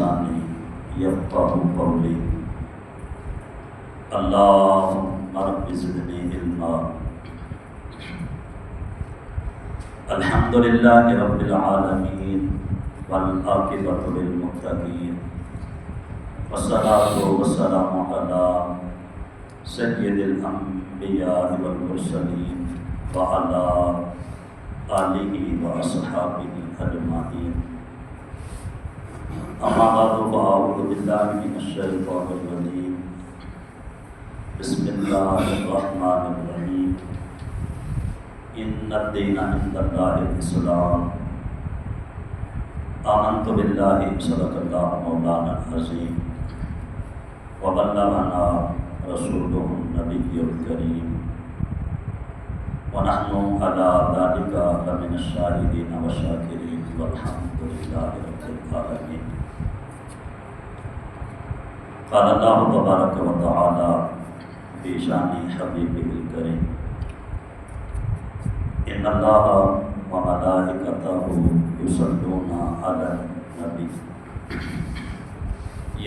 بلسانی یفقهوا قولی اللهم رب زدنی علما۔ الحمد للہ رب العالمین والعاقبۃ للمتقین والصلاۃ والسلام علی سید الانبیاء والمرسلین وعلی آلہ واصحابہ اجمعین۔ اما بعد فاعوذ باللہ من الشیطان الرجیم، بسم اللہ الرحمن الرحیم۔ ان الدین عند اللہ الاسلام، آمنت باللہ صدق اللہ مولانا العظیم وبلغنا رسولہ النبی الکریم ونحن علی ذلک لمن الشاہدین والشاکرین والحمد للہ رب العالمین۔ قال اللہ تبارک و تعالی فی شان حبیبہ الکریم، ان اللہ وملائکتہ یصلون علی النبی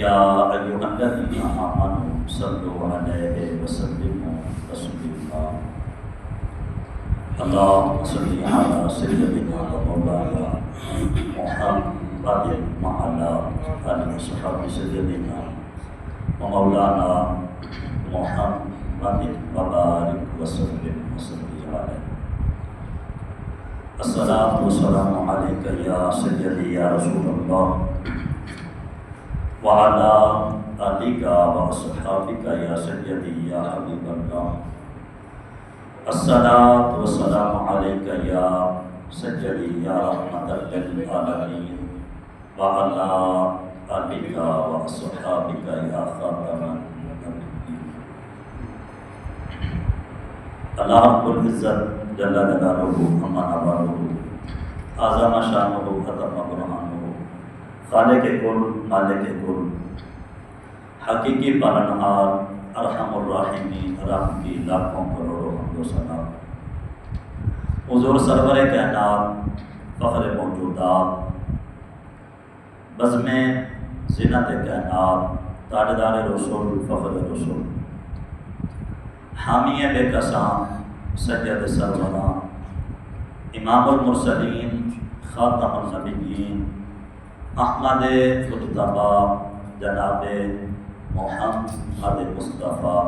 یا ایھا الذین آمنوا صلوا علیہ وسلموا تسلیما۔ اللہم صل علی سیدنا ومولانا محمد وعلی آلہ وصحبہ سیدنا ومولانا محمد وبارک وسلم علیہ۔ الصلاۃ والسلام علیک یا سیدی یا رسول اللہ وعلی آلک واصحابک یا سیدی یا حبیب اللہ۔ الصلاۃ والسلام علیک یا سیدی یا رحمۃ للعالمین وعلی آلک واصحابک یا خاتم النبیین۔ اللہ رب العزت جل جلالہ عما نوالہ اعظم شانہ عظم برہانہ، خالق کل مالک کل، حقیقی پالنہار، ارحم الراحمین، رحم کی لاکھوں کروڑوں حمد و ثنا۔ حضور سرور کائنات، فخر موجودات، بزم زینت کائنات، تاجدار رسول، فخر رسول، حامی بے کساں، سید سروراں، امام المرسلین، خاتم النبیین، احمد مجتبی، جناب محمد مصطفیٰ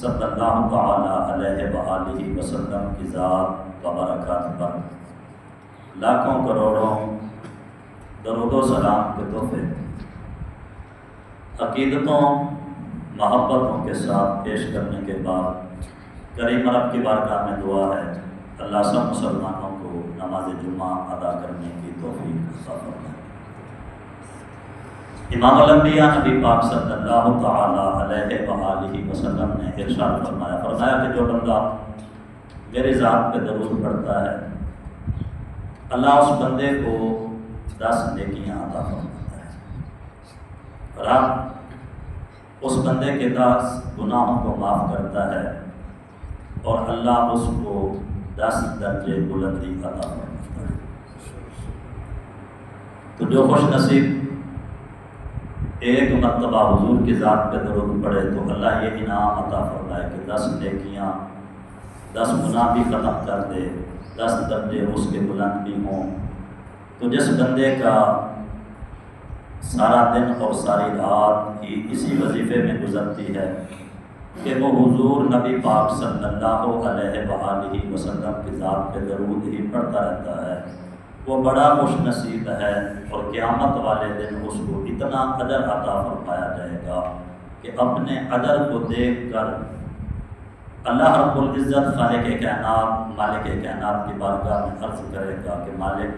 صلی اللہ تعالی علیہ وآلہ وسلم کی ذات و برکات پر لاکھوں کروڑوں درود و سلام کے تحفے عقیدتوں محبتوں کے ساتھ پیش کرنے کے بعد کریم رب کی بارگاہ میں دعا ہے، اللہ سب مسلمانوں کو نماز جمعہ ادا کرنے کی توفیق عطا فرمائے۔ امام الانبیاء نبی پاک صلی اللہ تعالی علیہ وآلہ وسلم نے ارشاد فرمایا کہ جو بندہ میری ذات پہ درود پڑھتا ہے، اللہ اس بندے کو 10 نیکیاں عطا فرماتا ہے، رب اس بندے کے 10 گناہوں کو معاف کرتا ہے اور اللہ اس کو 10 درجے بلندی عطا فرماتا ہے۔ تو جو خوش نصیب ایک مرتبہ حضور کی ذات پہ درود پڑے تو اللہ یہ انعام عطا فرمائے کہ 10 نیکیاں، 10 گناہ بھی ختم کر دے، 10 درجے اس کے بلند بھی ہوں۔ تو جس بندے کا سارا دن اور ساری رات ہی اسی وظیفے میں گزرتی ہے کہ وہ حضور نبی پاک صلی اللہ علیہ وآلہ وسلم کی ذات پہ درود ہی پڑھتا رہتا ہے، وہ بڑا خوش نصیب ہے، اور قیامت والے دن اس کو اتنا اجر عطا فرمایا جائے گا کہ اپنے اجر کو دیکھ کر اللہ رب العزت خالق کائنات، مالک کائنات کی بارگاہ میں عرض کرے گا کہ مالک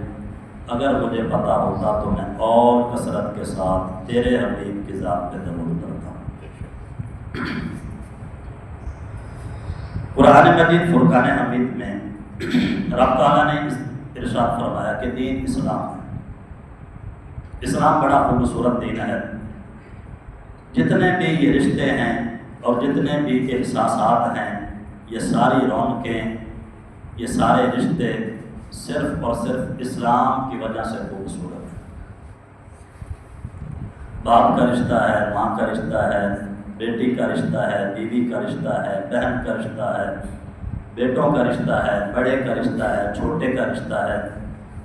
اگر مجھے پتہ ہوتا تو میں اور کثرت کے ساتھ تیرے حبیب کی ذات پہ درود پڑھتا ہوں۔ قرآن مجید فرقان حمید میں رب تعالیٰ نے ارشاد فرمایا کہ دین اسلام ہے۔ اسلام بڑا خوبصورت دین ہے، جتنے بھی یہ رشتے ہیں اور جتنے بھی احساسات ہیں، یہ ساری رونقیں، یہ سارے رشتے صرف اور صرف اسلام کی وجہ سے خوبصورت ہیں۔ باپ کا رشتہ ہے، ماں کا رشتہ ہے، بیٹی کا رشتہ ہے، بیوی کا رشتہ ہے، بہن کا رشتہ ہے، بیٹوں کا رشتہ ہے، بڑے کا رشتہ ہے، چھوٹے کا رشتہ ہے۔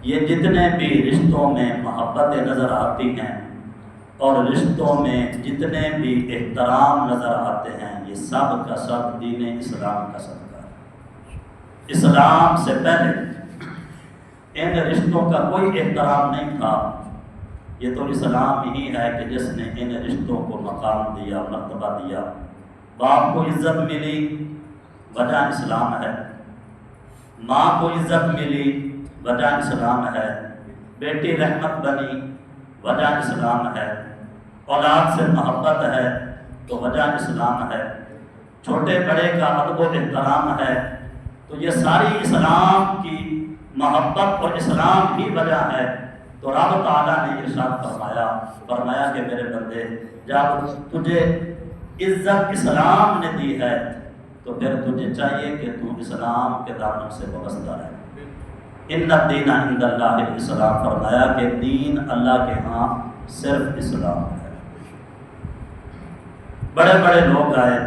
یہ جتنے بھی رشتوں میں محبتیں نظر آتی ہیں اور رشتوں میں جتنے بھی احترام نظر آتے ہیں، یہ سب کا سب دین اسلام کا صدقہ ہے۔ اسلام سے پہلے ان رشتوں کا کوئی احترام نہیں تھا۔ یہ تو اسلام ہی ہے کہ جس نے ان رشتوں کو مقام دیا، مرتبہ دیا۔ باپ کو عزت ملی، وجہ اسلام ہے۔ ماں کو عزت ملی، وجہ اسلام ہے۔ بیٹی رحمت بنی، وجہ اسلام ہے۔ اولاد سے محبت ہے تو وجہ اسلام ہے۔ چھوٹے بڑے کا ادب و احترام ہے، تو یہ ساری اسلام کی محبت اور اسلام ہی وجہ ہے۔ تو رب تعالیٰ نے ارشاد فرمایا کہ میرے بندے، جب تجھے عزت اسلام نے دی ہے تو پھر تجھے چاہیے کہ تو اسلام کے دامن سے وابستہ رہے۔ ان الدین عند اللہ الاسلام، فرمایا کہ دین اللہ کے ہاں صرف اسلام ہے۔ بڑے بڑے لوگ آئے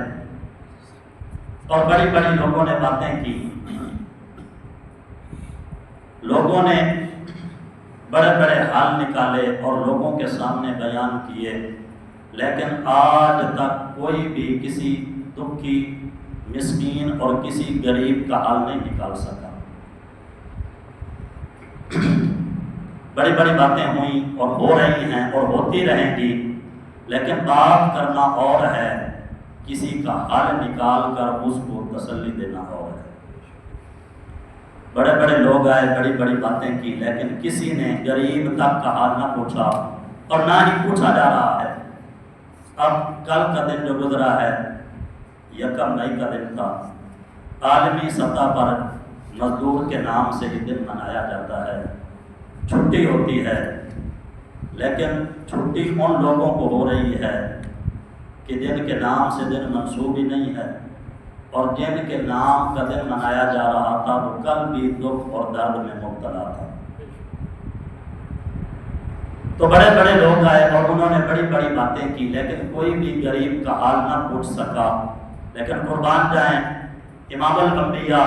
اور بڑی بڑی لوگوں نے باتیں کی، لوگوں نے بڑے بڑے حال نکالے اور لوگوں کے سامنے بیان کیے، لیکن آج تک کوئی بھی کسی دکھی، مسکین اور کسی غریب کا حال نہیں نکال سکا۔ بڑی بڑی باتیں ہوئیں اور ہو رہی ہیں اور ہوتی رہیں گی، لیکن بات کرنا اور ہے، کسی کا حال نکال کر اس کو تسلی دینا اور ہے۔ بڑے بڑے لوگ آئے، بڑی بڑی باتیں کی، لیکن کسی نے غریب تک کا حال نہ پوچھا اور نہ ہی پوچھا جا رہا ہے۔ اب کل کا دن جو گزرا ہے، یکم مئی کا دن تھا، عالمی سطح پر مزدور کے نام سے یہ دن منایا جاتا ہے، چھٹی ہوتی ہے، لیکن چھٹی ان لوگوں کو ہو رہی ہے کہ جن کے نام سے دن منسوب ہی نہیں ہے، اور جن کے نام کا دن منایا جا رہا تھا وہ کل بھی دکھ اور درد میں مبتلا تھا۔ تو بڑے بڑے لوگ آئے اور انہوں نے بڑی بڑی باتیں کی، لیکن کوئی بھی غریب کا حال نہ پوچھ سکا۔ لیکن قربان جائیں امام الانبیاء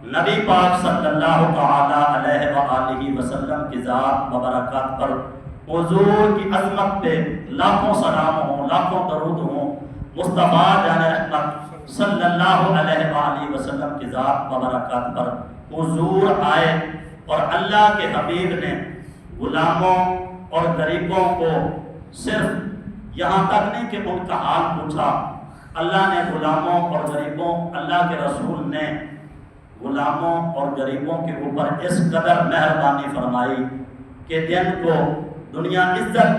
نبی پاک صلی اللہ تعالی علیہ وآلہ وسلم کی ذات مبارکات پر، حضور کی عظمت پہ لاکھوں سلام ہوں، لاکھوں درود ہوں۔ مصطفیٰ جان رحمت صلی اللہ علیہ وآلہ وسلم کی ذات مبارکات پر حضور آئے، اور اللہ کے حبیب نے غلاموں اور غریبوں کو صرف یہاں تک نہیں کہ ان کا حال پوچھا، اللہ نے غلاموں اور غریبوں، اللہ کے رسول نے غلاموں اور غریبوں کے اوپر اس قدر مہربانی فرمائی کہ جن کو دنیا عزت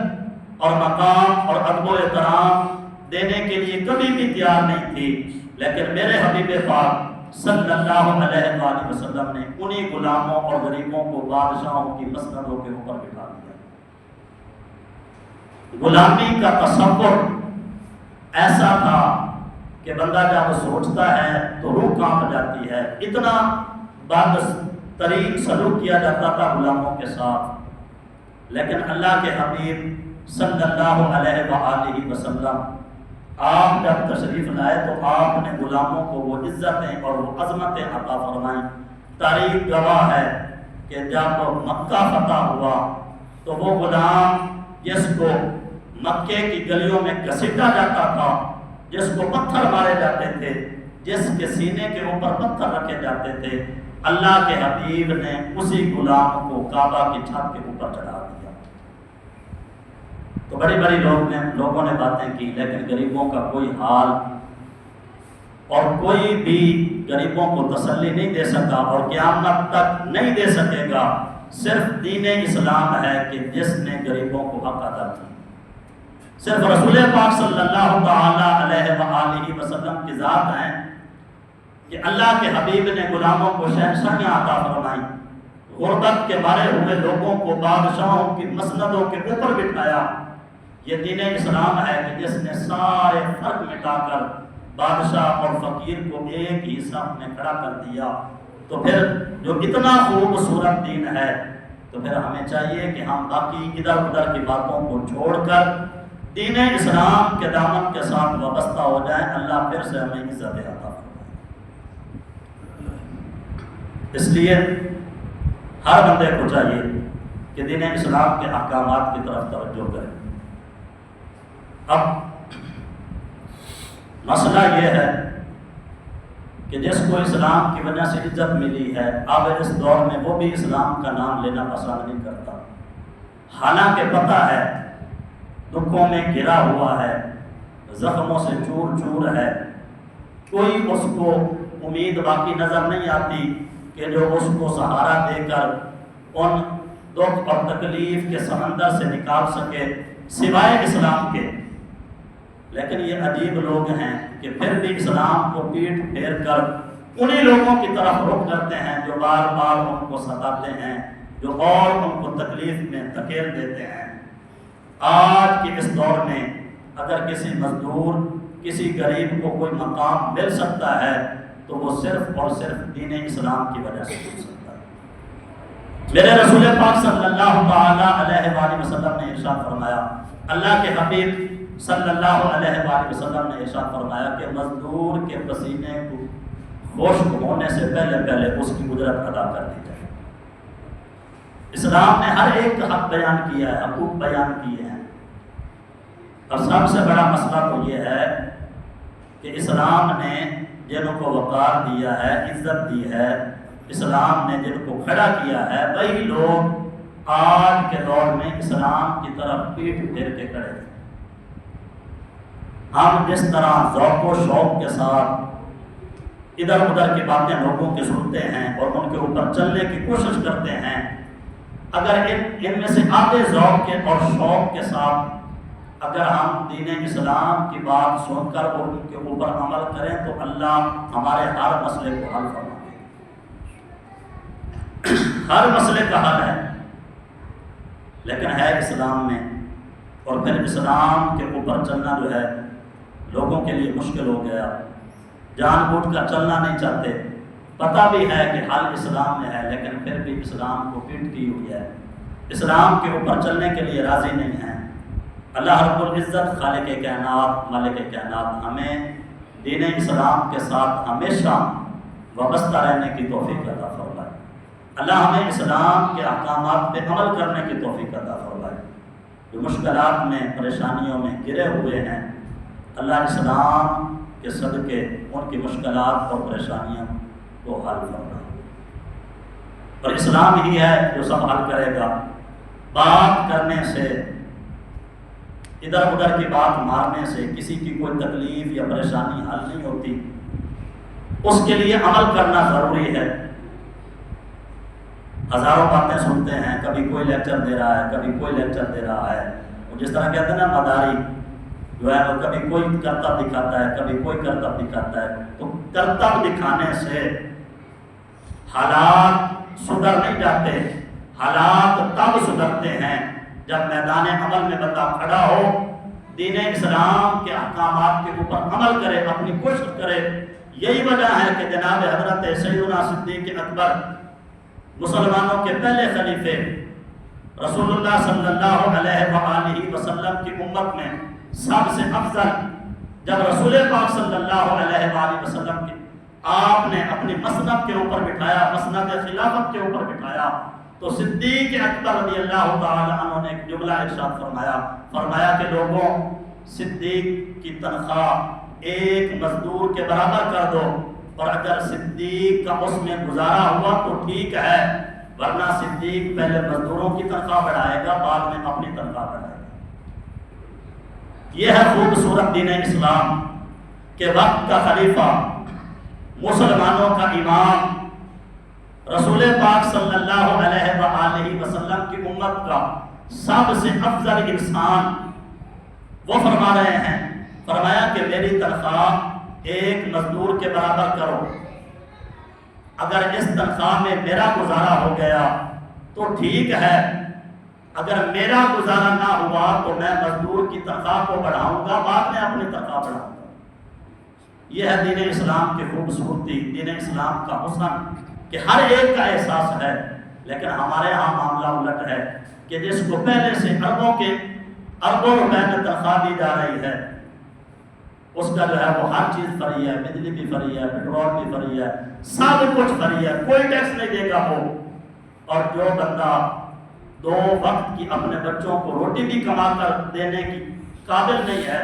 اور مقام اور ادب و احترام دینے کے لیے کبھی بھی تیار نہیں تھی، لیکن میرے حبیب پاک صلی اللہ علیہ وآلہ وسلم نے انہی غلاموں اور غریبوں کو بادشاہوں کی مسندوں کے اوپر بٹھا دیا۔ غلامی کا تصور ایسا تھا کہ بندہ جب سوچتا ہے تو روح کانپ جاتی ہے، اتنا بد ترین سلوک کیا جاتا تھا غلاموں کے ساتھ۔ لیکن اللہ کے حبیب صلی اللہ علیہ وآلہ وسلم آپ جب تشریف لائے تو آپ نے غلاموں کو وہ عزتیں اور وہ عظمتیں عطا فرمائیں۔ تاریخ گواہ ہے کہ جب مکہ فتح ہوا تو وہ غلام جس کو مکے کی گلیوں میں گھسیٹا جاتا تھا، جس کو پتھر مارے جاتے تھے، جس کے سینے کے اوپر پتھر رکھے جاتے تھے، اللہ کے حبیب نے اسی غلام کو کعبہ کی چھت کے اوپر چڑھا دیا۔ تو بڑی بڑی لوگوں نے باتیں کی، لیکن غریبوں کا کوئی حال اور کوئی بھی غریبوں کو تسلی نہیں دے سکا اور قیامت تک نہیں دے سکے گا۔ صرف دین اسلام ہے کہ جس نے غریبوں کو حق ادا کیا۔ صرف رسول پاک صلی اللہ تعالی علیہ وآلہ وسلم کی ذات ہے کہ اللہ کے حبیب نے غلاموں کو شہنشاہیاں عطا فرمائی، غربت کے مارے ہوئے لوگوں کو بادشاہوں کی مسندوں کے اوپر بٹھایا۔ یہ دین اسلام ہے کہ جس نے سارے فرق مٹا کر بادشاہ اور فقیر کو ایک ہی صف میں کھڑا کر دیا۔ تو پھر جو اتنا خوبصورت دین ہے، تو پھر ہمیں چاہیے کہ ہم باقی ادھر ادھر کی باتوں کو چھوڑ کر دین اسلام کے دامن کے ساتھ وابستہ ہو جائیں، اللہ پھر سے ہمیں عزت عطا فرمائے۔ اس لیے ہر بندے کو چاہیے کہ دین اسلام کے احکامات کی طرف توجہ کریں۔ اب مسئلہ یہ ہے کہ جس کو اسلام کی وجہ سے عزت ملی ہے، اب اس دور میں وہ بھی اسلام کا نام لینا پسند نہیں کرتا، حالانکہ پتہ ہے دکھوں میں گھرا ہوا ہے، زخموں سے چور چور ہے، کوئی اس کو امید باقی نظر نہیں آتی کہ جو اس کو سہارا دے کر ان دکھ اور تکلیف کے سمندر سے نکال سکے سوائے اسلام کے۔ لیکن یہ عجیب لوگ ہیں کہ پھر بھی اسلام کو پیٹ پھیر کر انہی لوگوں کی طرف رخ کرتے ہیں جو بار بار ان کو ستاتے ہیں، جو اور ان کو تکلیف میں دھکیل دیتے ہیں۔ آج کے اس دور میں اگر کسی مزدور، کسی غریب کو کوئی مقام مل سکتا ہے تو وہ صرف اور صرف دین اسلام کی وجہ سے مل سکتا ہے۔ میرے رسول پاک صلی اللہ تعالیٰ علیہ وآلہ وسلم نے ارشاد فرمایا، اللہ کے حبیب صلی اللہ علیہ وآلہ وسلم نے ارشاد فرمایا کہ مزدور کے پسینے کو خشک ہونے سے پہلے پہلے اس کی اجرت ادا کر دی جائے۔ اسلام نے ہر ایک کا حق بیان کیا ہے، حقوق بیان کیے ہیں۔ اور سب سے بڑا مسئلہ تو یہ ہے کہ اسلام نے جن کو وقار دیا ہے، عزت دی ہے، اسلام نے جن کو کھڑا کیا ہے، وہی لوگ آج کے دور میں اسلام کی طرف پیٹھ پھیر کے کھڑے ہیں۔ ہم جس طرح ذوق و شوق کے ساتھ ادھر ادھر کی باتیں لوگوں کی سنتے ہیں اور ان کے اوپر چلنے کی کوشش کرتے ہیں، اگر ان میں سے آدھے ذوق کے اور شوق کے ساتھ اگر ہم دین اسلام کی بات سن کر اور ان کے اوپر عمل کریں تو اللہ ہمارے ہر مسئلے کو حل فرما دے۔ ہر مسئلے کا حل ہے، لیکن ہے اسلام میں، اور پھر اسلام کے اوپر چلنا جو ہے لوگوں کے لیے مشکل ہو گیا، جان بوجھ کر چلنا نہیں چاہتے، پتہ بھی ہے کہ حل اسلام میں ہے لیکن پھر بھی اسلام کو پیٹ کی ہوئی ہے، اسلام کے اوپر چلنے کے لیے راضی نہیں ہیں۔ اللہ رب العزت خالق کائنات، مالک کائنات ہمیں دین اسلام کے ساتھ ہمیشہ وابستہ رہنے کی توفیق عطا فرمائے۔ اللہ ہمیں اسلام کے احکامات پہ عمل کرنے کی توفیق عطا فرمائے۔ جو مشکلات میں، پریشانیوں میں گرے ہوئے ہیں، اللہ اسلام کے صدقے ان کی مشکلات اور پریشانیوں کو حل فرمائے۔ اور اسلام ہی ہے جو سب حل کرے گا۔ بات کرنے سے، ادھر ادھر کی بات مارنے سے کسی کی کوئی تکلیف یا پریشانی حل نہیں ہوتی، اس کے لیے عمل کرنا ضروری ہے۔ ہزاروں باتیں سنتے ہیں، کبھی کوئی لیکچر دے رہا ہے، کبھی کوئی لیکچر دے رہا ہے، جس طرح کہتے ہیں نا مداری جو ہے وہ کبھی کوئی کرتب دکھاتا ہے، کبھی کوئی کرتب دکھاتا ہے، تو کرتب دکھانے سے حالات سدھر نہیں جاتے، حالات تب سدھرتے ہیں جب میدان عمل میں بندہ کھڑا ہو، دین اسلام کے احکامات کے اوپر عمل کرے، اپنی کوشش کرے۔ یہی وجہ ہے کہ جناب حضرت سیدنا صدیق اکبر، مسلمانوں کے پہلے خلیفے، رسول اللہ صلی اللہ علیہ وآلہ وسلم کی امت میں سب سے افضل، جب رسول پاک صلی اللہ علیہ وآلہ وسلم کی آپ نے اپنی مسند کے اوپر بٹھایا، مسند خلافت کے اوپر بٹھایا، تو صدیق اکبر رضی اللہ تعالی عنہ نے ایک جملہ ارشاد فرمایا کہ لوگوں، صدیق کی تنخواہ ایک مزدور کے برابر کر دو، اور اگر صدیق کا اس میں گزارا ہوا تو ٹھیک ہے، ورنہ صدیق پہلے مزدوروں کی تنخواہ بڑھائے گا، بعد میں اپنی تنخواہ بڑھائے گا۔ یہ ہے خوبصورت دین اسلام کہ وقت کا خلیفہ، مسلمانوں کا امام، رسول پاک صلی اللہ علیہ وآلہ وسلم کی امت کا سب سے افضل انسان، وہ فرما رہے ہیں، فرمایا کہ میری تنخواہ ایک مزدور کے برابر کرو، اگر اس تنخواہ میں میرا گزارا ہو گیا تو ٹھیک ہے، اگر میرا گزارا نہ ہوا تو میں مزدور کی تنخواہ کو بڑھاؤں گا، بعد میں اپنی تنخواہ بڑھاؤں گا۔ یہ ہے دین اسلام کی خوبصورتی، دین اسلام کا حسن کہ ہر ایک کا احساس ہے، لیکن ہمارے ہاں معاملہ الٹ ہے کہ جس کو پہلے سے اربوں کے اربوں روپے میں تنخواہ دی جا رہی ہے، اس کا جو ہے وہ ہر چیز فری ہے، بجلی بھی فری ہے، پیٹرول بھی فری ہے، سب کچھ فری ہے، کوئی ٹیکس نہیں دے گا وہ۔ اور جو بندہ 2 وقت کی اپنے بچوں کو روٹی بھی کما کر دینے کی قابل نہیں ہے،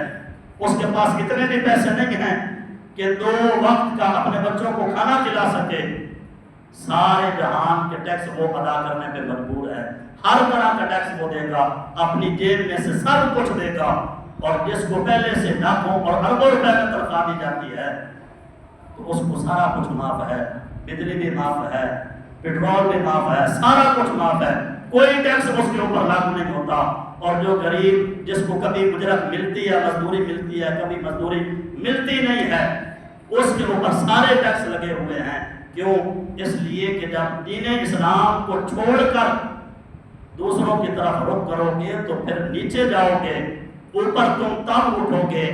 اس کے پاس اتنے بھی پیسے نہیں ہیں کہ 2 وقت کا اپنے بچوں کو کھانا کھلا سکے، سارے جہان کے ٹیکس وہ ادا کرنے پہ مجبور ہے، ہر طرح کا ٹیکس وہ دے گا، اپنی جیب میں سے سب کچھ دے گا۔ اور جس کو پہلے سے لاکھوں اور اربوں روپے میں تنخواہ دی جاتی ہے تو اس کو سارا کچھ معاف ہے، بجلی بھی معاف ہے، پیٹرول بھی معاف ہے، سارا کچھ معاف ہے، کوئی ٹیکس اس کے اوپر لاگو نہیں ہوتا۔ اور جو غریب جس کو کبھی اجرت ملتی ہے، مزدوری ملتی ہے، کبھی مزدوری ملتی نہیں ہے، اس کے اوپر سارے ٹیکس لگے ہوئے ہیں۔ کیوں؟ اس لیے کہ جب دین اسلام کو چھوڑ کر دوسروں کی طرف رخ کرو گے تو پھر نیچے جاؤ گے، اوپر تم تب اٹھو گے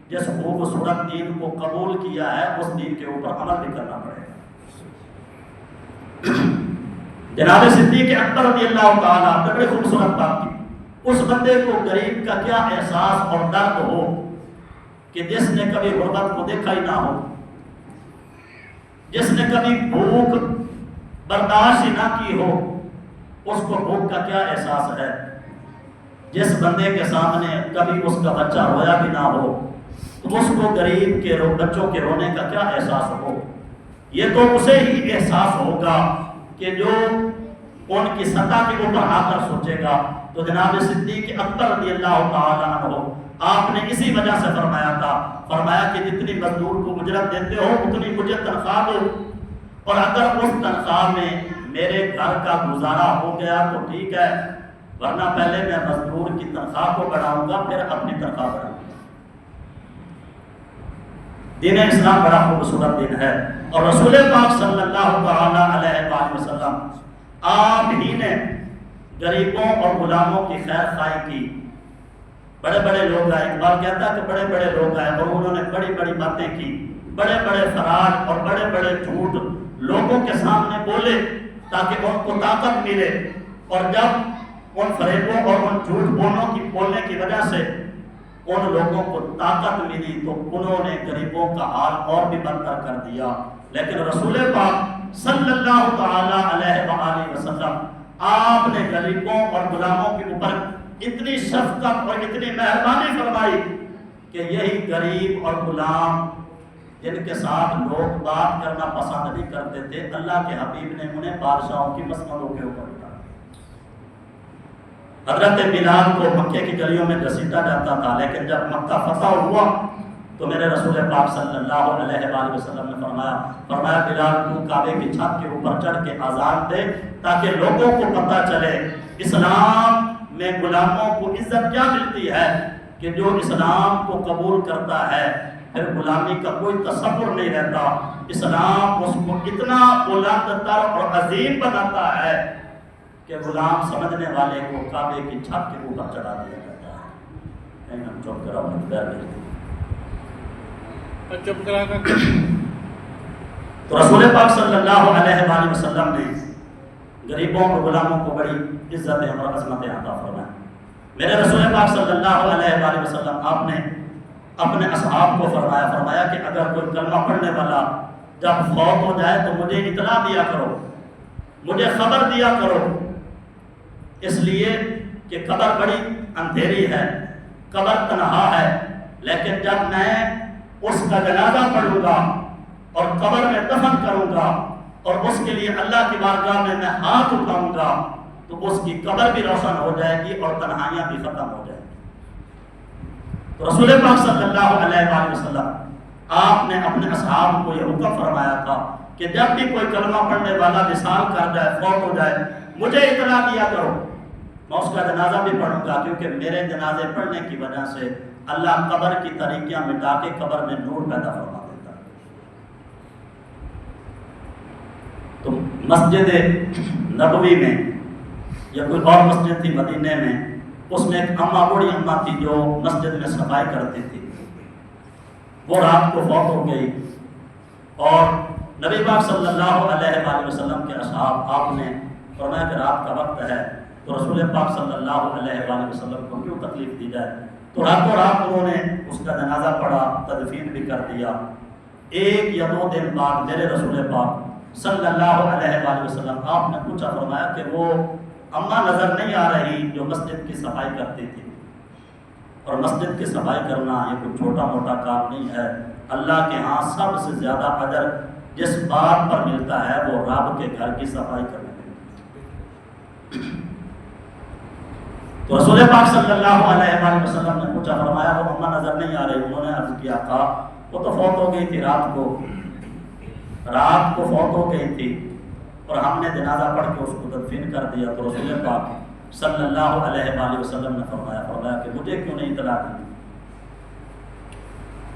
جس خوبصورت دین کو قبول کیا ہے اس دین کے اوپر عمل بھی کرنا پڑے گا۔ جناب صدیق اکبر رضی اللہ تعالیٰ نے بڑی خوبصورت بات کی، اس بندے کو غریب کا کیا احساس اور درد ہو کہ جس نے کبھی غربت کو دیکھا ہی نہ ہو، جس نے کبھی بھوک برداشت ہی نہ کی ہو، اس کو بھوک کا کیا احساس ہے۔ جس بندے کے سامنے کبھی اس کا بچہ رویا بھی نہ ہو تو اس کو غریب کے بچوں کے رونے کا کیا احساس ہو۔ یہ تو اسے ہی احساس ہوگا کہ جو ان کی سطح کے اوپر آ کر سوچے گا۔ تو جناب صدیق اکبر رضی اللہ تعالیٰ عنہ آپ نے اسی وجہ سے فرمایا تھا، فرمایا کہ جتنی مزدور کو اجرت دیتے ہو اتنی مجھے تنخواہ دو، اور اگر اس تنخواہ میں میرے گھر کا گزارا ہو گیا تو ٹھیک ہے، ورنہ پہلے میں مزدور کی تنخواہ کو بڑھاؤں گا پھر اپنی تنخواہ بڑھاؤں گا۔ دین اسلام بڑا خوبصورت دین ہے، اور رسول پاک صلی اللہ علیہ وآلہ وسلم آپ ہی نے غریبوں اور غلاموں کی خیر خواہی کی۔ بڑے بڑے لوگ آئے، اقبال کہتا ہے کہ بڑے بڑے لوگ آئے اور انہوں نے بڑی بڑی باتیں کی، بڑے بڑے فراڈ اور بڑے بڑے جھوٹ لوگوں کے سامنے بولے تاکہ ان کو طاقت ملے، اور جب ان فریبوں اور ان جھوٹ بولنے کی وجہ سے ان لوگوں کو طاقت ملی تو انہوں نے غریبوں کا حال اور بھی بدتر کر دیا۔ لیکن رسول پاک صلی اللہ تعالی علیہ وآلہ وسلم آپ نے غریبوں اور غلاموں کے اوپر اتنی شفقت اور اتنی مہربانی فرمائی کہ یہی غریب اور غلام جن کے ساتھ لوگ بات کرنا پسند نہیں کرتے تھے، اللہ کے حبیب نے انہیں بادشاہوں کی مسندوں کے اوپر اٹھا۔ حضرت بلال کو مکے کی گلیوں میں گھسیٹا جاتا تھا، لیکن جب مکہ فتح ہوا تو میرے رسول پاک صلی اللہ علیہ وآلہ وسلم نے فرمایا بلال تو کعبے کی چھت کے اوپر چڑھ کے آزان دے تاکہ لوگوں کو پتہ چلے اسلام میں غلاموں کو عزت کیا ملتی ہے، کہ جو اسلام کو قبول کرتا ہے پھر غلامی کا کوئی تصور نہیں رہتا، اسلام اس کو اتنا بلند تر اور عظیم بناتا ہے کہ غلام سمجھنے والے کو کعبے کی چھت کے اوپر چڑھا دیا جاتا ہے۔ ہم چپ کرا چپ کرا کر تو رسول پاک صلی اللہ علیہ وآلہ وسلم نے غریبوں اور غلاموں کو بڑی عزتیں اور عظمتیں عطا فرمائیں۔ میرے رسول پاک صلی اللہ علیہ وآلہ وسلم آپ نے اپنے اصحاب کو فرمایا کہ اگر کوئی کلمہ پڑھنے والا جب فوت ہو جائے تو مجھے اطلاع دیا کرو، مجھے خبر دیا کرو، اس لیے کہ قبر بڑی اندھیری ہے، قبر تنہا ہے، لیکن جب میں اس کا جنازہ پڑھوں گا اور قبر میں دفن کروں گا اور اس کے لیے اللہ کی بارگاہ میں ہاتھ اٹھاؤں گا تو اس کی قبر بھی روشن ہو جائے گی اور تنہائیاں بھی ختم ہو جائیں گی۔ تو رسول پاک صلی اللہ علیہ وآلہ وسلم آپ نے اپنے اصحاب کو یہ حکم فرمایا تھا کہ جب بھی کوئی کلمہ پڑھنے والا وصال کر جائے، فوت ہو جائے، مجھے اطلاع دیا کرو، میں اس کا جنازہ بھی پڑھوں گا، کیونکہ میرے جنازے پڑھنے کی وجہ سے اللہ قبر کی تاریکیاں مٹا کے قبر میں نور پیدا فرما دیتا ہے۔ تو مسجد نبوی میں یا کوئی اور مسجد تھی مدینے میں، اس میں ایک اماں، بوڑھی اماں تھی جو مسجد میں صفائی کرتی تھی، وہ رات کو فوت ہو گئی اور نبی پاک صلی اللہ علیہ وآلہ وسلم کے اصحاب آپ نے فرمایا کہ رات کا وقت ہے، تو رسول پاک صلی اللہ علیہ وآلہ وسلم کو کیوں تکلیف دی جائے؟ تو راتوں رات انہوں نے اس کا جنازہ پڑھا، تدفین بھی کر دیا۔ 1 یا 2 دن بعد میرے رسول پاک صلی اللہ علیہ وآلہ وسلم آپ نے پوچھا، فرمایا کہ وہ اماں نظر نہیں آ رہی جو مسجد کی صفائی کرتی تھی؟ اور مسجد کی صفائی کرنا یہ کوئی چھوٹا موٹا کام نہیں ہے، اللہ کے ہاں سب سے زیادہ اجر جس بات پر ملتا ہے وہ رب کے گھر کی صفائی کرنے میں۔ تو رسول پاک صلی اللہ علیہ وآلہ وسلم نے پوچھا، فرمایا وہ اماں نظر نہیں آ رہی؟ انہوں نے عرض کیا، کہا وہ تو فوت ہو گئی تھی رات کو فوت ہو گئی تھی، اور ہم نے جنازہ پڑھ کے اس کو تدفین کر دیا۔ تو رسول پاک صلی اللہ علیہ وآلہ وسلم نے فرمایا کہ مجھے کیوں نہیں اطلاع دی؟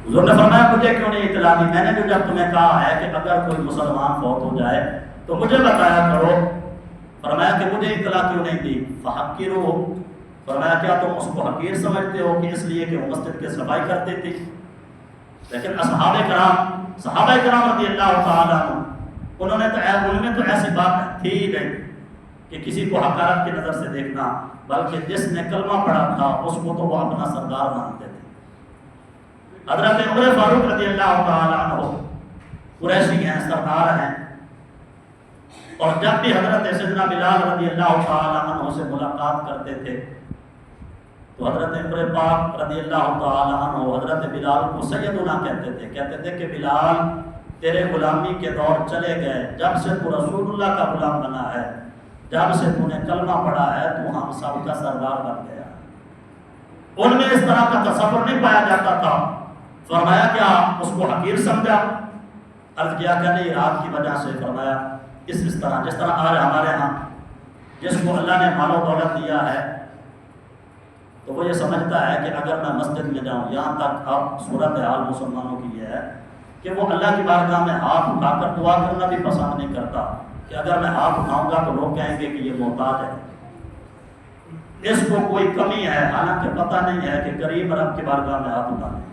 حضور نے فرمایا مجھے کیوں نہیں اطلاع دی؟ میں نے جو جب تمہیں کہا ہے کہ اگر کوئی مسلمان فوت ہو جائے تو مجھے بتایا کرو۔ فرمایا کہ مجھے اطلاع کیوں نہیں دی؟ فحقیرو، فرمایا کیا تم اس کو حقیر سمجھتے ہو کہ اس لیے کہ وہ مسجد کی صفائی کرتی تھی؟ لیکن صحابہ کرام رضی اللہ تعالیٰ عنہ انہوں نے تو ان میں تو ایسی بات تھی ہی نہیں کہ کسی کو حقارت کی نظر سے دیکھنا، بلکہ جس نے کلمہ پڑھا تھا اس کو تو وہ اپنا سردار مانتے تھے۔ حضرت عمر فاروق رضی اللہ تعالیٰ عنہ قریشی ہیں، سردار ہیں، اور جب بھی حضرت سیدنا بلال رضی اللہ تعالیٰ عنہ سے ملاقات کرتے تھے تو حضرت عمر پاک رضی اللہ تعالیٰ عنہ حضرت بلال کو سیدنا کہتے تھے کہ بلال تیرے غلامی کے دور چلے گئے، جب سے تو رسول اللہ کا غلام بنا ہے، جب سے تو نے کلمہ پڑھا ہے تو ہم سب کا سردار بن گیا۔ ان میں اس طرح کا تصور نہیں پایا جاتا تھا۔ فرمایا کیا اس کو حقیر سمجھا؟ عرض کیا کہ نہیں، رات کی وجہ سے۔ فرمایا اس طرح جس طرح آج ہمارے ہاں جس کو اللہ نے مال و دولت دیا ہے تو وہ یہ سمجھتا ہے کہ اگر میں مسجد میں جاؤں، یہاں تک اب صورت حال مسلمانوں کی یہ ہے کہ وہ اللہ کی بارگاہ میں ہاتھ اٹھا کر دعا کرنا بھی پسند نہیں کرتا کہ اگر میں ہاتھ اٹھاؤں گا تو لوگ کہیں گے کہ یہ محتاج ہے، اس کو کوئی کمی ہے، حالانکہ پتہ نہیں ہے کہ کریم رب کی بارگاہ میں ہاتھ اٹھانے۔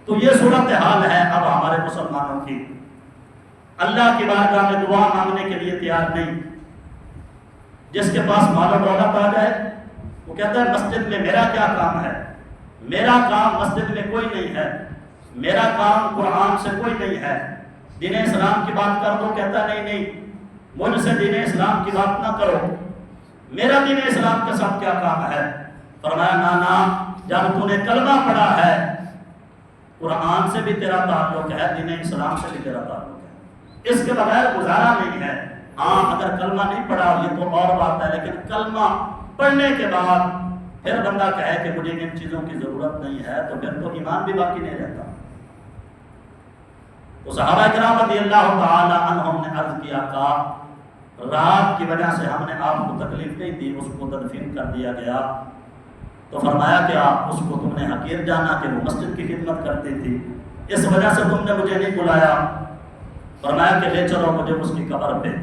تو یہ صورت حال ہے اب ہمارے مسلمانوں کی، اللہ کی بارگاہ میں دعا مانگنے کے لیے تیار نہیں۔ جس کے پاس مال و دولت آ جائے وہ کہتا ہے مسجد میں میرا کیا کام ہے، میرا کام مسجد میں کوئی نہیں ہے، میرا کام قرآن سے کوئی نہیں ہے، دین اسلام کی بات کر دو، کہتا نہیں مجھ سے دین اسلام کی بات نہ کرو، میرا دین اسلام کے ساتھ کیا کام ہے؟ فرمایا نانا، جب تو نے کلمہ پڑھا ہے قرآن سے بھی تیرا تعلق ہے، دین اسلام سے بھی تیرا تعلق ہے، اس کے بغیر گزارا نہیں ہے۔ ہاں اگر کلمہ نہیں پڑھا یہ تو اور بات ہے، لیکن کلمہ پڑھنے کے بعد پھر بندہ کہے کہ مجھے ان چیزوں کی ضرورت نہیں ہے تو پھر تو ایمان بھی باقی نہیں رہتا۔ تو صحابہ کرام رضی اللہ تعالی عنہم نے عرض کیا، کہا رات کی وجہ سے ہم نے آپ کو تکلیف نہیں دی، اس کو تدفین کر دیا گیا۔ تو فرمایا کہ آپ اس کو تم نے حقیر جانا کہ وہ مسجد کی خدمت کرتی تھی، اس وجہ سے تم نے مجھے نہیں بلایا۔ فرمایا کہ لے چلو مجھے اس کی قبر پہ۔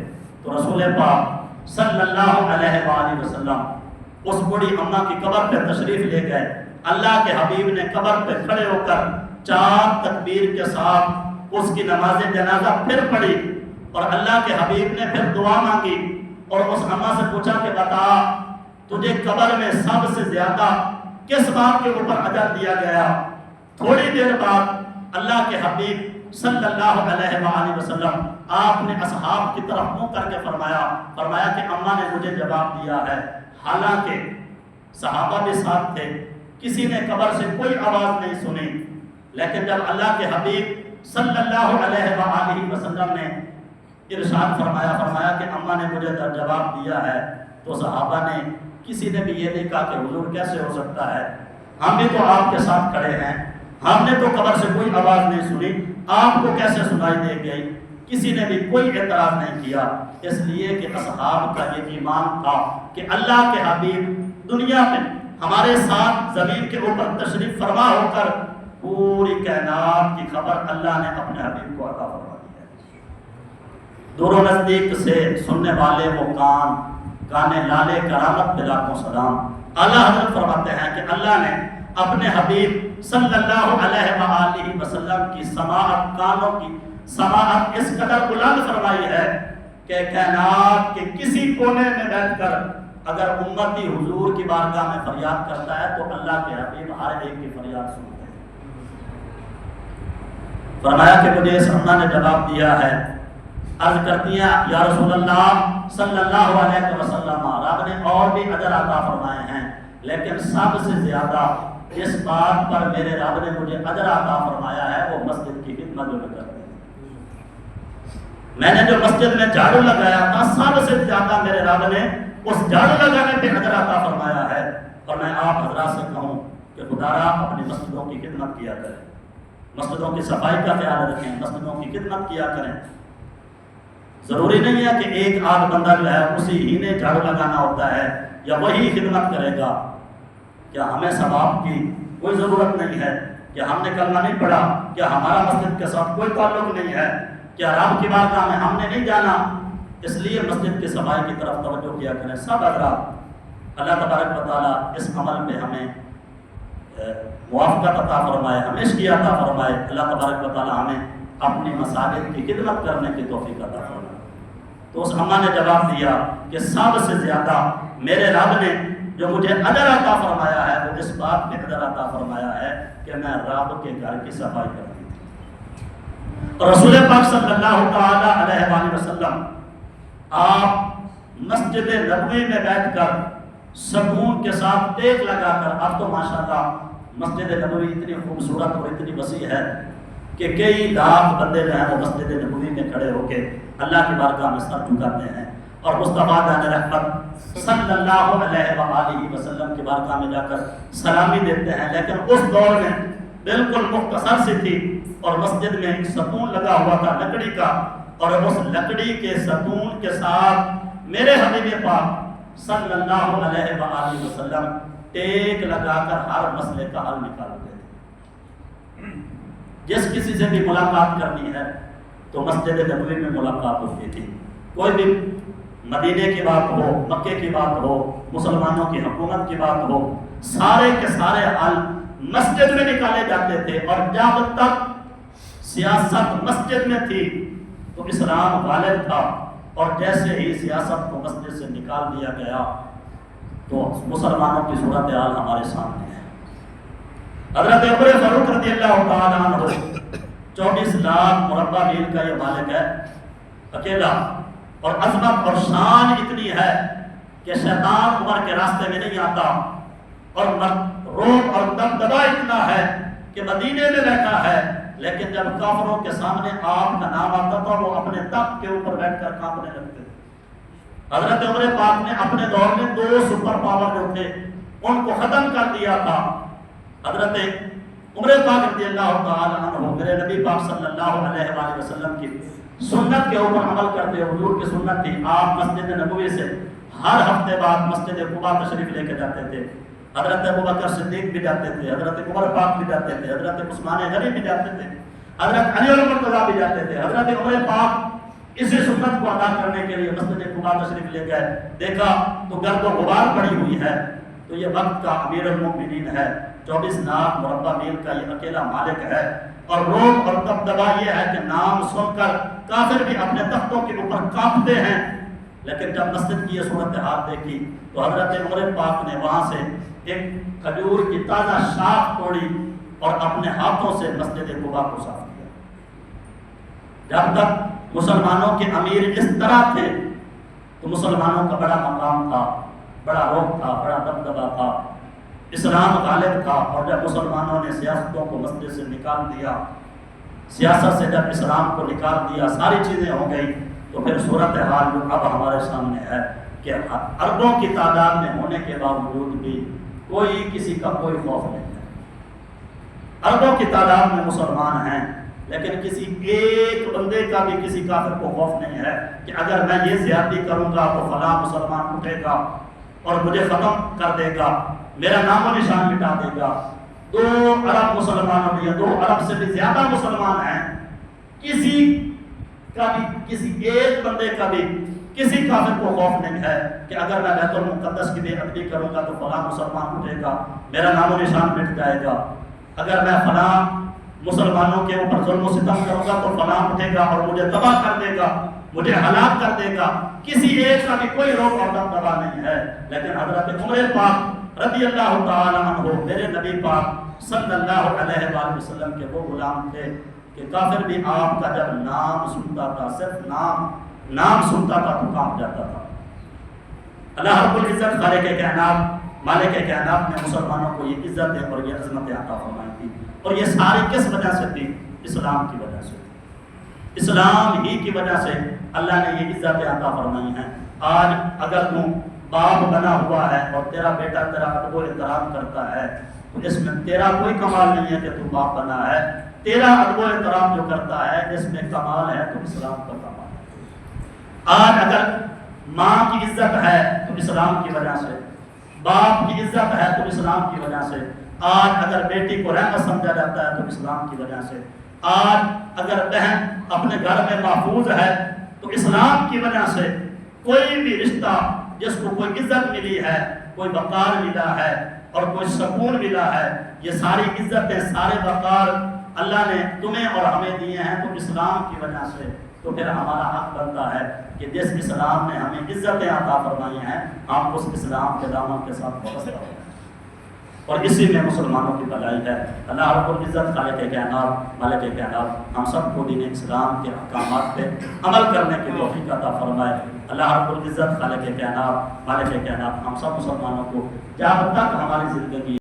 تو رسول پاک صلی اللہ علیہ وآلہ وسلم اس بڑی اماں کی قبر پہ تشریف لے گئے۔ اللہ کے حبیب نے قبر پہ کھڑے ہو کر 4 تکبیر کے ساتھ اس کی نماز جنازہ پھر پڑھی، اور اللہ کے حبیب نے پھر دعا مانگی اور اس اماں سے پوچھا کہ بتا تجھے قبر میں سب سے زیادہ کس بات کے اوپر اجر دیا گیا؟ تھوڑی دیر بعد اللہ کے حبیب صلی اللہ علیہ وآلہ وسلم آپ نے اصحاب کی طرف منہ کر کے فرمایا کہ اماں نے مجھے جواب دیا ہے، حالانکہ صحابہ بھی ساتھ تھے، کسی نے قبر سے کوئی آواز نہیں سنی، لیکن جب اللہ کے حبیب صلی اللہ علیہ وآلہ وسلم نے ارشاد فرمایا کہ اماں نے مجھے جواب دیا ہے، تو صحابہ نے کسی نے بھی یہ نہیں کہا کہ حضور کیسے ہو سکتا ہے، ہم بھی تو آپ کے ساتھ کھڑے ہیں، ہم نے تو قبر سے کوئی آواز نہیں سنی، آپ کو کیسے سنائی دے گئی؟ کسی نے بھی کوئی اعتراض نہیں کیا، اس لیے کہ اصحاب کا یہ ایمان تھا کہ اللہ کے حبیب دنیا میں ہمارے ساتھ زمین کے اوپر تشریف فرما ہو کر پوری کائنات کی خبر اللہ نے اپنے حبیب کو عطا فرما دی ہے۔ دور و نزدیک سے سننے والے وہ کان، گانے لالے کرامت پہ لاکھوں سلام۔ اعلیٰ حضرت فرماتے ہیں کہ اللہ نے اپنے حبیب صلی اللہ علیہ وآلہ وسلم کی سماعت، کانوں کی سماعت اس قدر بلند فرمائی ہے کہ کائنات کے کسی کونے میں بیٹھ کر اگر امتی حضور کی بارگاہ میں فریاد کرتا ہے تو اللہ کے حبیب ہر ایک کی فریاد سنتے ہیں۔ فرمایا کہ مجھے اس اماں نے جواب دیا ہے، عرض کرتی ہیں یا رسول اللہ صلی اللہ علیہ وسلم، رب نے اور بھی اجر عطا فرمائے ہیں، لیکن سب سے زیادہ جس بات پر میرے رب نے مجھے اجر عطا فرمایا ہے وہ مسجد کی خدمت جو میں کرتی ہوں۔ میں نے جو مسجد میں جھاڑو لگایا تھا، سب سے زیادہ میرے رب نے اس جھاڑو لگانے پہ اجر عطا فرمایا ہے۔ اور میں آپ حضرات سے کہوں کہ خدا را اپنی مسجدوں کی خدمت کیا کریں، مسجدوں کی صفائی کا خیال رکھیں، مسجدوں کی خدمت کیا کریں۔ ضروری نہیں ہے کہ ایک آدھ بندہ جو ہے اسی ہی نے جھاڑو لگانا ہوتا ہے یا وہی خدمت کرے گا۔ کیا ہمیں ثواب کی کوئی ضرورت نہیں ہے؟ کیا ہم نے کلمہ نہیں پڑھا؟ کیا ہمارا مسجد کے ساتھ کوئی تعلق نہیں ہے؟ کیا رب کی بارگاہ میں ہم نے نہیں جانا؟ اس لیے مسجد کی صفائی کی طرف توجہ کیا کریں سب حضرات۔ اللہ تبارک و تعالیٰ اس عمل پہ ہمیں موافقت عطا فرمائے، ہمیشگی عطا فرمائے۔ اللہ تبارک و تعالیٰ ہمیں اپنی مساجد کی خدمت کرنے کی توفیق عطا فرمائے۔ تو اس اماں نے جواب دیا کہ سب سے زیادہ میرے رب نے جو مجھے اجر عطا فرمایا ہے وہ اس بات پہ اجر عطا فرمایا ہے کہ میں رب کے گھر کی صفائی کرتی تھی۔ اور رسول پاک صلی اللہ تعالی علیہ وآلہ وسلم آپ مسجد نبوی میں بیٹھ کر سکون کے ساتھ ٹیک لگا کر، اب تو ماشاءاللہ مسجد نبوی اتنی خوبصورت اور اتنی وسیع ہے کہ کئی لاکھ بندے جو ہیں وہ مسجد نبوی میں کھڑے ہو کے اللہ کی بارگاہ میں سر جھکاتے ہیں اور مصطفیٰ دان رحمت صلی اللہ علیہ وآلہ وسلم کی بارگاہ میں جا کر سلامی دیتے ہیں۔ لیکن اس دور میں بالکل مختصر سی تھی اور مسجد میں ایک ستون لگا ہوا تھا لکڑی کا، اور اس لکڑی کے ستون کے ساتھ میرے حبیب پاک صلی اللہ علیہ وآلہ وسلم ٹیک لگا کر ہر مسئلے کا حل نکالتے تھے۔ جس کسی سے بھی ملاقات کرنی ہے تو مسجد نبوی میں ملاقات ہوتی تھی، کوئی بھی مدینے کی بات ہو، مکے کی بات ہو، مسلمانوں کی حکومت کی بات ہو، سارے کے سارے حل مسجد میں نکالے جاتے تھے۔ اور جب تک سیاست مسجد میں تھی تو اسلام غالب تھا، اور جیسے ہی سیاست کو مسجد سے نکال دیا گیا تو مسلمانوں کی صورتحال ہمارے سامنے ہے۔ حضرت عمر فاروق رضی اللہ تعالیٰ عنہ 24 لاکھ مربع میل کا یہ مالک ہے اکیلا، اور عظمت اور شان اتنی ہے کہ شیطان عمر کے راستے میں نہیں آتا، اور روب اور دبدبا اتنا ہے کہ مدینے میں بیٹھا ہے، لیکن جب کافروں کے سامنے آپ کا نام آتا تھا وہ اپنے تخت کے اوپر بیٹھ کر کانپنے لگتے تھے۔ حضرت عمر پاک نے اپنے دور میں 2 سپر پاور جو تھے ان کو ختم کر دیا تھا۔ حضرت عمر پاک رضی اللہ تعالی عنہ میرے نبی پاک صلی اللہ علیہ وآلہ وسلم کی سنت کے اوپر عمل کرتے، حضور کی سنت تھی، آپ مسجد نبوی سے ہر ہفتے بعد مسجد قباء تشریف لے کے جاتے تھے۔ حضرت ابوبکر صدیق بھی جاتے تھے، حضرت عمر پاک بھی جاتے تھے، حضرت عثمان غنی بھی جاتے تھے، حضرت علی المرتضیٰ بھی جاتے تھے۔ حضرت عمر پاک اسی سنت کو ادا کرنے کے لیے مسجد قباء تشریف لے گئے، دیکھا تو گرد و غبار پڑی ہوئی ہے، تو یہ وقت کا امیر المومنین ہے، 24 لاکھ مربع میل کا یہ اکیلا مالک ہے، اور روب اور دبدبا یہ ہے کہ نام سن کر کافر بھی اپنے تختوں کے اوپر کانپتے ہیں۔ لیکن جب مسجد کی یہ صورتحال دیکھی تو حضرت عمر پاک نے وہاں سے ایک کھجور کی تازہ شاخ توڑی اور اپنے ہاتھوں سے مسجد قباء کو صاف کیا۔ جب تک مسلمانوں کے امیر اس طرح تھے تو مسلمانوں کا بڑا مقام تھا، بڑا روب تھا، بڑا دبدبا تھا، اسلام غالب تھا۔ اور جب مسلمانوں نے سیاستوں کو مسجد سے نکال دیا، سیاست سے جب اسلام کو نکال دیا، ساری چیزیں ہو گئی، تو پھر صورتحال جو اب ہمارے سامنے ہے کہ اربوں کی تعداد میں ہونے کے باوجود بھی کوئی کسی کا کوئی خوف نہیں ہے۔ اربوں کی تعداد میں مسلمان ہیں، لیکن کسی ایک بندے کا بھی کسی کافر کو خوف نہیں ہے کہ اگر میں یہ زیادتی کروں گا تو فلاں مسلمان اٹھے گا اور مجھے ختم کر دے گا، میرا نام و نشان مٹا دے گا۔ 2 ارب مسلمانوں میں یا 2 ارب سے بھی زیادہ مسلمان ہیں، کسی کا بھی کسی ایک بندے کا بھی کسی کافر کو خوف نہیں ہے کہ اگر میں بیت المقدس کی بے ادبی کروں گا تو فلاں مسلمان اٹھے گا، میرا نام و نشان مٹ جائے گا، اگر میں فلاں مسلمانوں کے اوپر ظلم و ستم کروں گا تو فلاں اٹھے گا اور مجھے تباہ کر دے گا۔ مجھے ہلاک کر دے گا، کسی ایک کا بھی کوئی روک اور دبدبا نہیں ہے۔ لیکن حضرت عمر پاک رضی اللہ تعالی عنہ میرے نبی پاک صلی اللہ علیہ وآلہ وسلم کے وہ غلام تھے کہ کافر بھی آپ کا جب نام سنتا تھا، صرف نام سنتا تھا تو کانپ جاتا تھا۔ اللہ رب العزت خالق کائنات مالک کائنات نے مسلمانوں کو یہ عزتیں اور یہ عظمتیں عطا فرمائی تھی، اور یہ ساری کس وجہ سے تھی؟ اسلام کی وجہ سے، اسلام ہی کی وجہ سے اللہ نے یہ عزتیں عطا فرمائی ہیں۔ آج اگر تم باپ بنا ہوا ہے اور تیرا بیٹا تیرا ادب و احترام کرتا ہے تو اس میں تیرا کوئی کمال نہیں ہے کہ تم باپ بنا ہے، تیرا ادب و احترام جو کرتا ہے اس میں کمال ہے تو اسلام کا کمال ہے۔ آج اگر ماں کی عزت ہے تو اسلام کی وجہ سے، باپ کی عزت ہے تو اسلام کی وجہ سے، آج اگر بیٹی کو رحمت سمجھا جاتا ہے تو اسلام کی وجہ سے، آج اگر بہن اپنے گھر میں محفوظ ہے تو اسلام کی وجہ سے۔ کوئی بھی رشتہ جس کو کوئی عزت ملی ہے، کوئی وقار ملا ہے اور کوئی سکون ملا ہے، یہ ساری عزتیں سارے وقار اللہ نے تمہیں اور ہمیں دیے ہیں تو اسلام کی وجہ سے۔ تو پھر ہمارا حق بنتا ہے کہ جس اسلام نے ہمیں عزتیں عطا فرمائی ہیں ہم اس اسلام کے دامن کے ساتھ وابستہ ہو، اور اسی میں مسلمانوں کی بھلائی ہے۔ اللہ رب العزت خالق کائنات مالک کائنات ہم سب کو دین اسلام کے احکامات پہ عمل کرنے کی توفیق عطا فرمائے۔ اللہ رب العزت خالق کائنات مالک کائنات ہم سب مسلمانوں کو جب تک ہماری زندگی